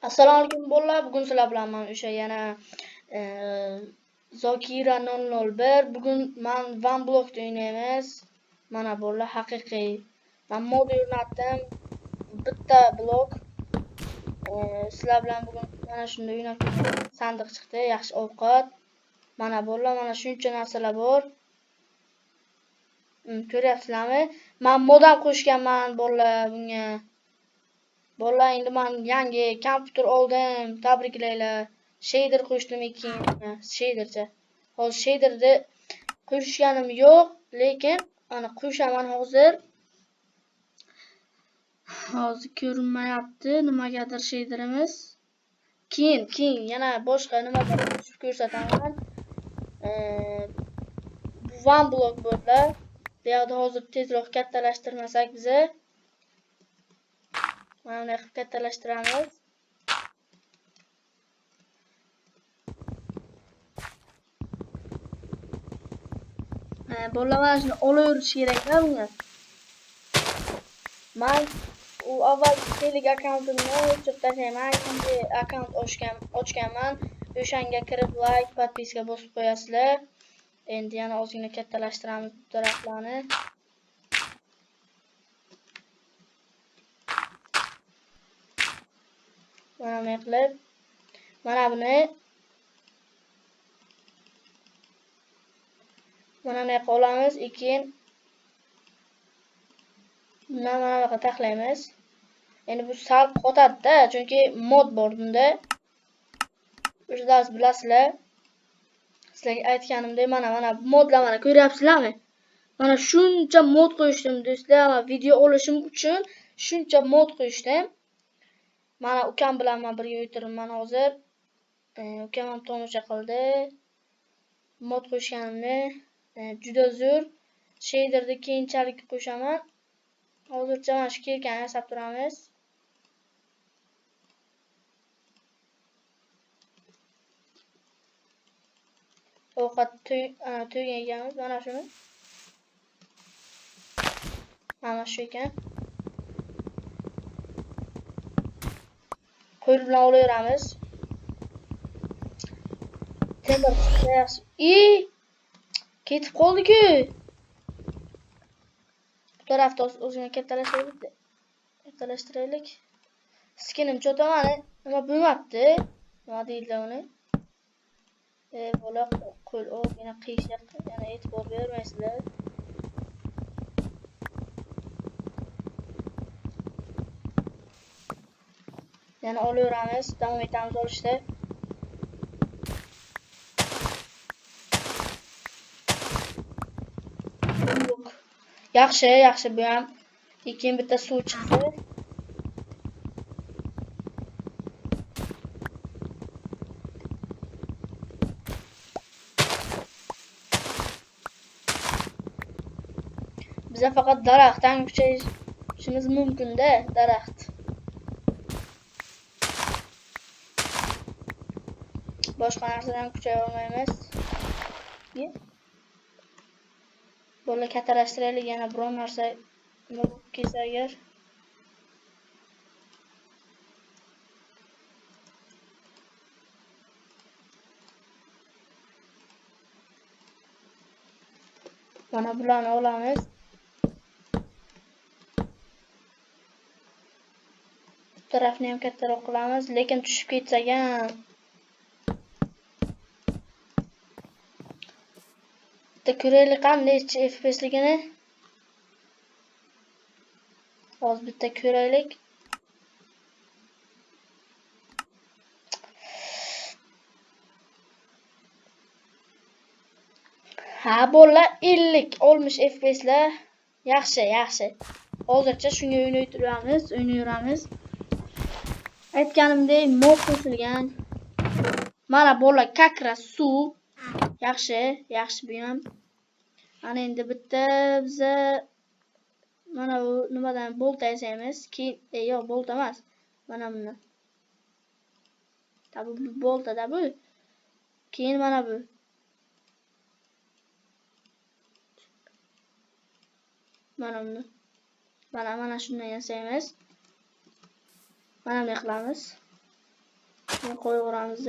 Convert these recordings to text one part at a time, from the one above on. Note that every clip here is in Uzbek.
Assalomu alaykum bolalar. Bugun sizlar bilan men o'sha yana e, Zokira 001 bugun men Van Block'da o'ynaymiz. Mana bolalar haqiqiy. Men mod o'rnatdim. Bitta blok. Sizlar bilan bugun mana shunday o'ynab sandiq chiqdi, yaxshi ovqat. Mana bolalar, mana shuncha narsalar bor. Ko'ryapsizlarmi? Men mod ham qo'shganman bolalar bunga. Bolalar, endi men yangi kompyuter oldim. Tabriklaylar. Shader qo'shdim shadercha. Hozir shaderni qo'shganim yo'q, lekin mana qo'shaman hozir. Hozir ko'rinmayapti nimagadir shaderimiz. Keyin yana boshqa nimadir qo'shib ko'rsataman. Bu Van Block bo'ldi. Bu yerda hozir tezroq kattalashtirmasak biza. Mana bunday qilib kattalashtiramiz. Bolalar, mana shuni olaverish kerak-da bunga. Men u avval Telegram akkauntimni o'chirib tashlayman. Yangi akkaunt ochganman. O'shanga kirib like, podpiska bosib qo'yasizlar. Endi yana ozgina kattalashtiramiz bu taraflarni. Mana bunday qilib, mana buni mana bunday qilamiz. Keyin bundan mana buyoqqa taqlaymiz. Endi bu sal qotadi-da, chunki mod bor bunda. O'shada bilasizlar. Sizlarga aytganimdek, mana modlarni ko'ryapsizlarmi? Mana shuncha mod qo'yishdim do'stlar. Video olishim uchun shuncha mod qo'yishdim. Mana ukam bilan men birga o'tiribman hozir. Ukam ham tomosha qildi. Mod qo'shganimni juda zo'r. Shaderni keyinchalik qo'shaman. Hozircha mana shu kelgan yasab turamiz. Ovqat to'ygan ekanmiz, mana shuni. Mana shu ekan. Qo'l bilan olaveramiz. Temir ketib qoldi-ku. Bu tarafda o'zini kattalashtiraylik. Skinim cho'tamani nima bo'lmabdi? Nima deydi uni? Bola qo'l yana qiyshiq, yana e'tibor bermaysizlar. Yana olaveramiz, davom etamiz olishda. Yaxshi bu ham. Keyin bitta suv chiqdi. Biza faqat daraxtdan kuchayishimiz mumkin-da, daraxt. Boshqa narsadan kuchay olmaymiz. Bola kattalashtiraylik, yana biron narsa kelsa agar. Mana bularni olamiz. Bu tarafni ham kattaroq qilamiz, lekin tushib ketsak ham. Bitta ko'raylik qancha FPS-ligini. Hozir bitta ko'raylik. Ha, bolalar 50 olmuş FPS'lar. Yaxshi. Hozircha shunga o'ynayveramiz. Aytganimdek, mod qo'shilgan. Mana bolalar kakra suv. Yaxshi bu ham. Ana endi bitta biza mana bu nimadan bolta yasaymiz. Yo'q, bolta emas. Mana buni. Tabi bu bolta-da bu. Keyin mana bu. Mana buni. Mana shundan yasaymiz. Mana bunday qilamiz. Bunu qo'yaveramiz.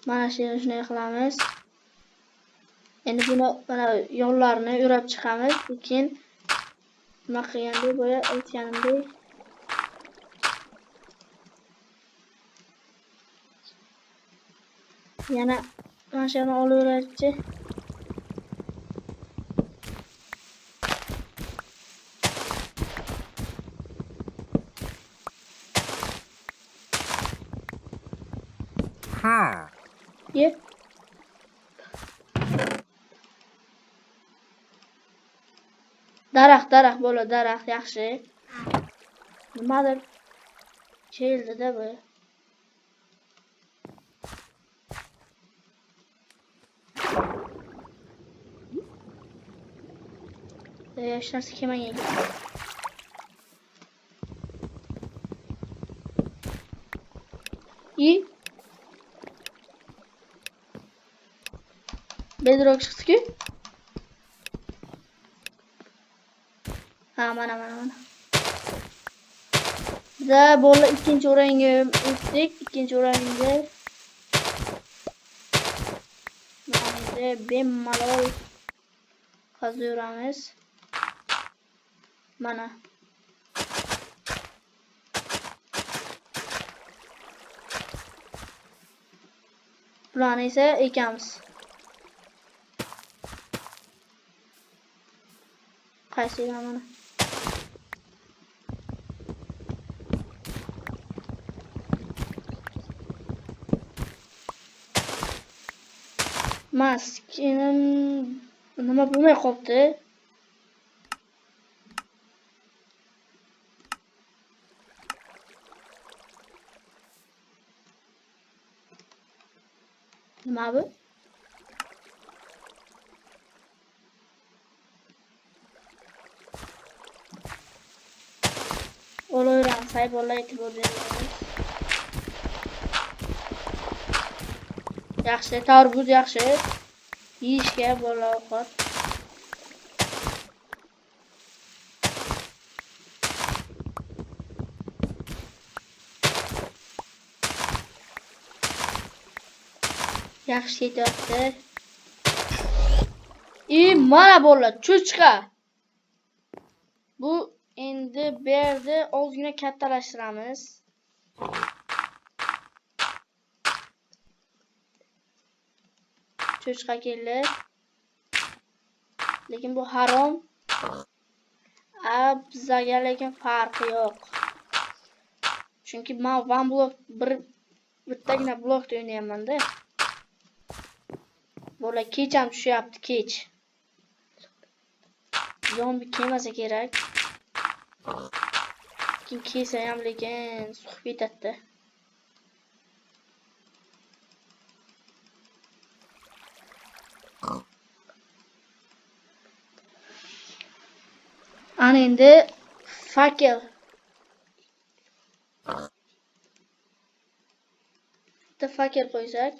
Mana shunday qilamiz. Endi buni mana yo'llarini o'rab chiqamiz. Keyin nima qilgandek boya aytganimdek yana mana shuni olaveraychi. Ye. Daraxt bo'ladi, daraxt yaxshi. Nimadir keldi-da bu. Hech narsa kelmagan ekan. Bedrock chiqdi-ku. Ha, mana. Biza bolalar ikkinchi o'ringa o'tdik. Ikkinchi o'ringa mana bemalol qazaveramiz. Mana. Bularni esa ekamiz. Qaysi mana? Maskinim nima bo'lmay qoldi? Nima bu? Olaveramiz, hayvonlar etib o'rganamiz. Yaxshi, tarvuz yaxshi. Yeyishga bolalar ovqat. Yaxshi ketyapti. Mana bolalar, cho'chqa. Bu endi bu yerda ozgina kattalashtiramiz. Cho'chqa keldi. Lekin bu harom. Bizga lekin farqi yo'q. Chunki men one block bittagina blokda o'ynayapman-da. Bola kech ham tushyapti, kech. Zombi kelmasa kerak. Lekin kelsa ham lekin suqib ketadi. Ana endi fakel. Bitta fakel qo'ysak,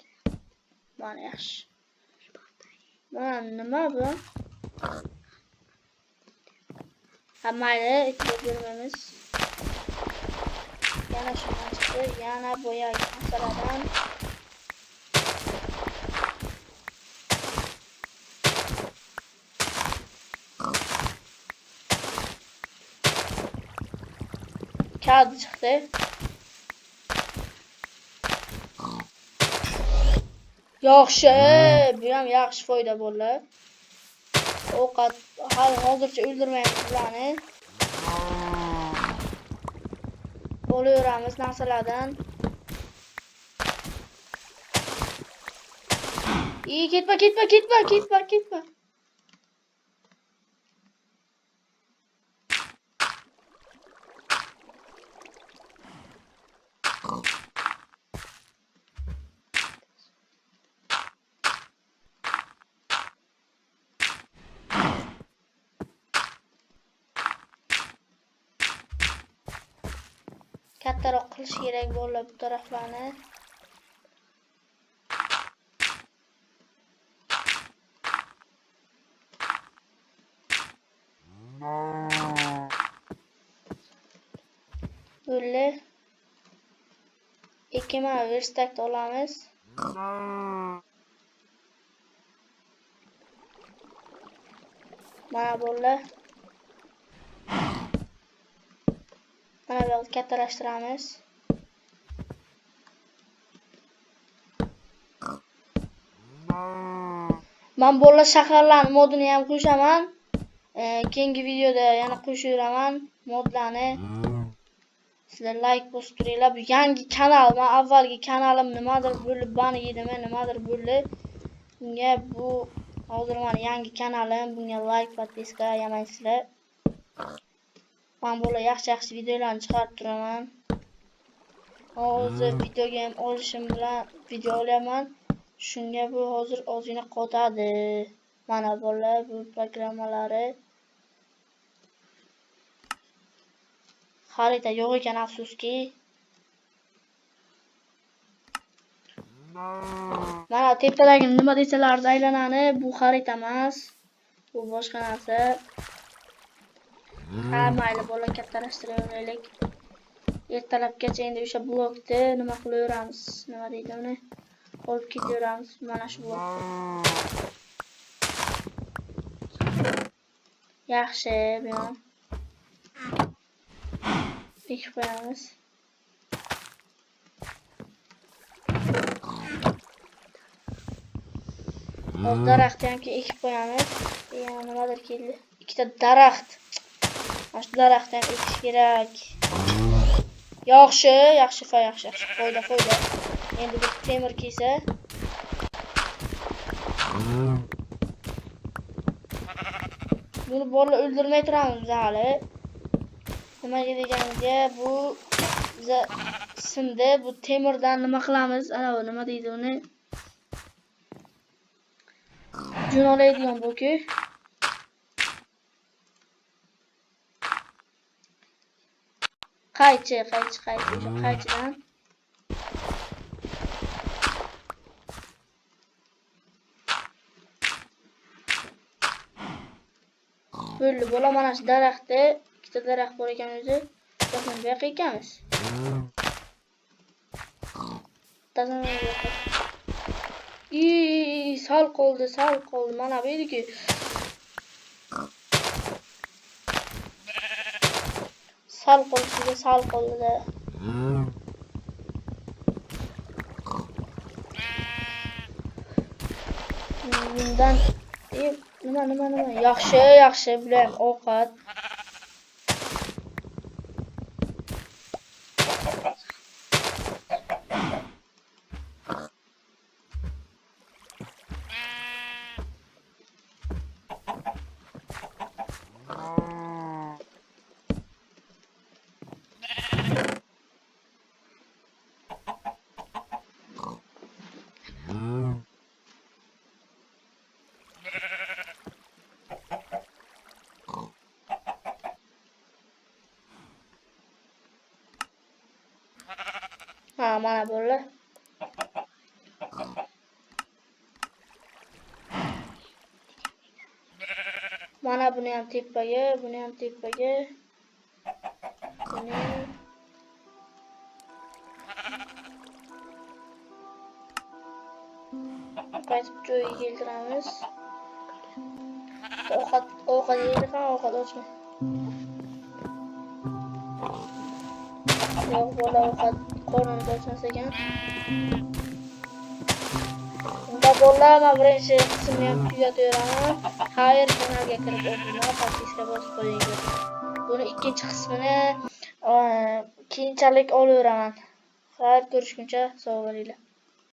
mana yaxshi. Mana nima bu? Mayli, e'tibor bermaymiz. Yana shundan chiqdi, yana bo'ya masaladan. Kağıt chiqdi. Yaxshi, bu ham yaxshi foyda bo'ldi. Ovqat hozircha o'ldirmaymiz ularni. Olaveramiz narsalardan. Ketma. Kattaroq qilish kerak bo'ldi bu taraflarni. Böyle 2 mana verstakda olamiz. Mana böyle. Mana bu yerda kattalashtiramiz. Men bo'la shaharlarning modini ham qo'shaman. Keyingi videoda yana qo'shiraman modlarni. Sizlar like bosib turinglar. Bu yangi kanal. Men avvalgi kanalim nimadir bo'lib bani yedimi, nimadir bo'ldi. Bunga bu hozir mana yangi kanalim. Bunga like, podpiska yemaysizlar. Men bo'la yaxshi videolarni chiqarib turaman. Hozir videoga ham olishim bilan video olaman. Shunga bu hozir ozgina qotadi. Mana bo'la bu programmalari. Xarita yo'q ekan afsuski. Mana tepadagi nima desalar aylanani bu xarita emas. Bu boshqa narsa. Ha, mayli bo'la kattalashtiraveraylik. Ertalabgacha endi o'sha blokni nima qilaveramiz? Nima deydi uni? Olib ketaveramiz mana shu blok. Yaxshi, bu ham. Ekib qo'yamiz. Hop, daraxtni ham ekib qo'yamiz. Yana nimadir keldi. Ikkita daraxt. Mana shu daraxtni ham ekish kerak. Yaxshi. Foyda. Endi bu temir kiysa. Buni bolalar o'ldirmay turamiz biz hali. Nimaga deganimga bu biza sindi. Bu temirdan nima qilamiz? Ana nima deydi uni? Jun oladigan bu-ku. Qaychi, o'sha qaychidan. Bo'ldi, bola mana shu daraxtda ikkita daraxt bor ekan o'zi. Biz bu yoqqa ekamiz. Sal qoldi. Mana bu edi-ku. Sal qoldi-da. Bundan nima? Yaxshi, bular ovqat. Ha, mana bo'ldi. Mana buni ham tepaga. Qaytib joyiga keltiramiz. Ovqat yeydi ham, ovqat ochma. Yo'q, bola ovqat qornini ochmas ekan. Unda bolalar men birinchi qismni ham tugataveraman. Xayr, kanalga kirib o'tirib, podpiska bosib qo'ying. Buni ikkinchi qismini keyinchalik olaveraman. Xayr, ko'rishguncha sog' bo'linglar.